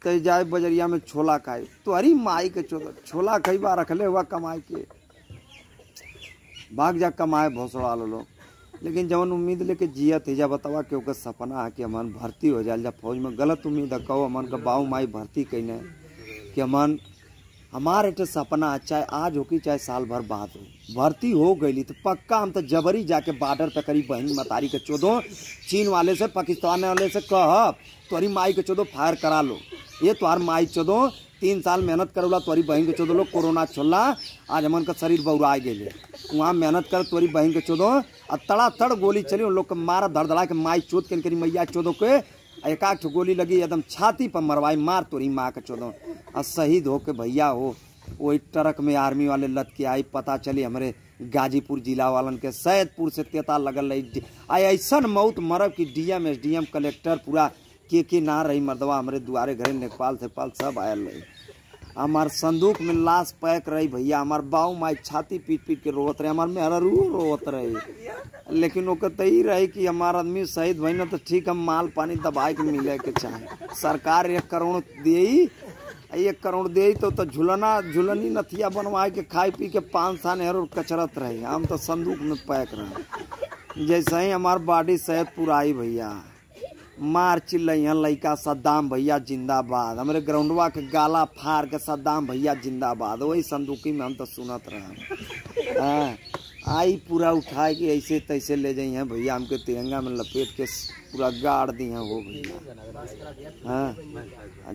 ते जाए बजरिया में छोला खाए तो अरे माई के छोला कई बार रखले हुआ कमाए के भाग जा कमाए भोसड़ा लो। लेकिन जवन उम्मीद लेके जिया तेजा बतावा के ओकर सपना है कि अमन भर्ती हो जाए जब फौज में, गलत उम्मीद है कहो अमन का बाऊ माई भर्ती कहीं कि अमन हमारे एक सपना चाहे आज हो कि चाहे साल भर बाद हो भर्ती हो गई तो पक्का हम तो जबरी जाके बॉर्डर पे करी बहन मतारी के चोदो चीन वाले से पाकिस्तान वाले से कह तोरी माई के चोदो फायर करा लो ये तुम्हार माई चोदो 3 साल मेहनत करोला तोरी बहन के चोदो लोग कोरोना छोड़ला आज हमन का शरीर बउरा गए वहाँ मेहनत कर तोरी बहन के चोदो और तड़ातड़ गोली चली उन लोग के मारा धड़धड़ा के माई चोद के करी मैया चोदो के एक आठ गोली लगी एकदम छाती पर मरवाई मार तोरी माँ के चोदो और शहीद हो के भैया हो वही ट्रक में आर्मी वाले लद के आई पता चली हमारे गाजीपुर जिला वालन के सैदपुर से तेता लगल रही आई ऐसा मौत मरब कि डीएम एसडीएम कलेक्टर पूरा के ना रही मर्दवा हमारे दुआरे घरे नेपाल से सब आयल रही हमार संदूक में लाश पैक रही भैया हमार बाऊ माई छाती पीट पीट के रोवत रहे हमार मेहरू रोवत रही लेकिन वो तई रही कि हमार आदमी शहीद भई ना तो ठीक हम माल पानी दबाई के मिले के चाहे सरकार 1 करोड़ दे 1 करोड़ दे तो झुलनी नथिया बनवा के खाई पी के 5 साल हेरो कचरत रही हम तो संदूक में पैक रहे जैसे ही हमार बॉडी सैदपुर आई भैया मार चिल्लैया लइका सद्दाम भैया जिंदाबाद हमारे ग्राउंडवा के गाला फाड़ के सद्दाम भैया जिंदाबाद वही संदूकी में हम तो सुनत रहे आई पूरा उठाए के ऐसे तैसे ले जाई हैं भैया हमके तिरंगा में लपेट के पूरा गाड़ दी हैं वो भैया हाँ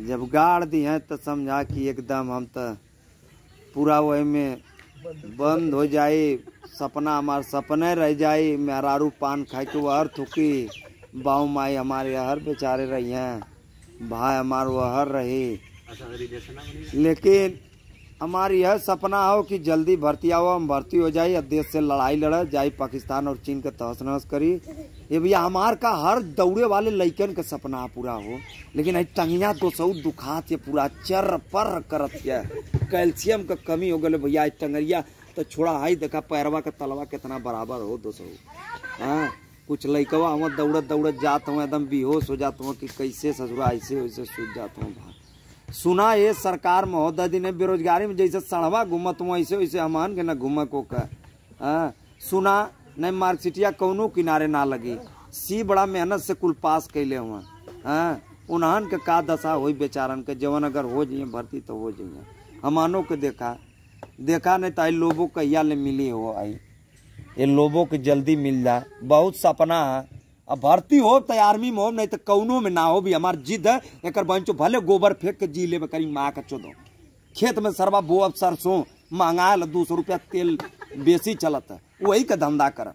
जब गाड़ दी हैं तो समझा कि एकदम हम तो पूरा वही में बंद हो जाए सपना हमार सपने रह जाए मेहरारू पान खाए के वो अर्थ थुकी बाऊ माई हमारे हर बेचारे रही हैं भाई हमार वहर रही लेकिन हमारी यह सपना हो कि जल्दी भर्ती आओ हम भर्ती हो जाए और देश से लड़ाई लड़ जाए पाकिस्तान और चीन का तहस नहस करी ये भैया हमार का हर दौड़े वाले लइकन का सपना पूरा हो लेकिन टंगिया 200 दुखात ये पूरा चर पर करत क्या कैल्शियम का कमी हो गए भैया टंगरिया तो छोड़ा हाई देखा पैरवा का तलवा कितना बराबर हो 200 हाँ कुछ लइकवा हम दौड़त जात हूँ एकदम बेहोश हो जाता हूँ कि कैसे ससुरा ऐसे वैसे सूझ जाता हूँ सुना ये सरकार महोदय दिन बेरोजगारी में जैसे सड़वा घूमत हुआ ऐसे वैसे हमान के न घूम को सुना न मार्कशीटिया कौनो किनारे ना लगी सी बड़ा मेहनत से कुल पास कैले हुआ उन्हन के का दशा हो बेचारन के जवन अगर हो जाइए भर्ती तो हो जाइए हमानों के देखा नहीं तो आई लोगों कहिया ले मिली हो आई ये लोगों के जल्दी मिल जाए बहुत सपना है अब भर्ती हो तो आर्मी में हो नहीं तो कौनो में ना हो भी हमार जिद है एक बंचो भले गोबर फेंक के जिले में करी माँ का चोदो खेत में सरवा बो अब सरसों महंगा 200 रुपया तेल बेसी चलत है वही का धंधा कर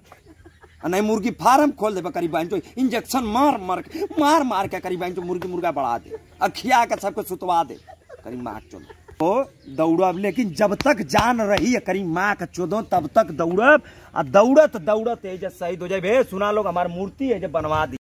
नहीं मुर्गी फार्म खोल दे करी बंचो इंजेक्शन मार के करी बंचो मुर्गा बढ़ा दे अखिया के सबको सुतवा दे करी माँ चोदो तो दौड़ब लेकिन जब तक जान रही है करी माँ का चोदो तब तक दौड़ब और दौड़त शहीद हो जाए सुना लोग हमारी मूर्ति है जब बनवा दी।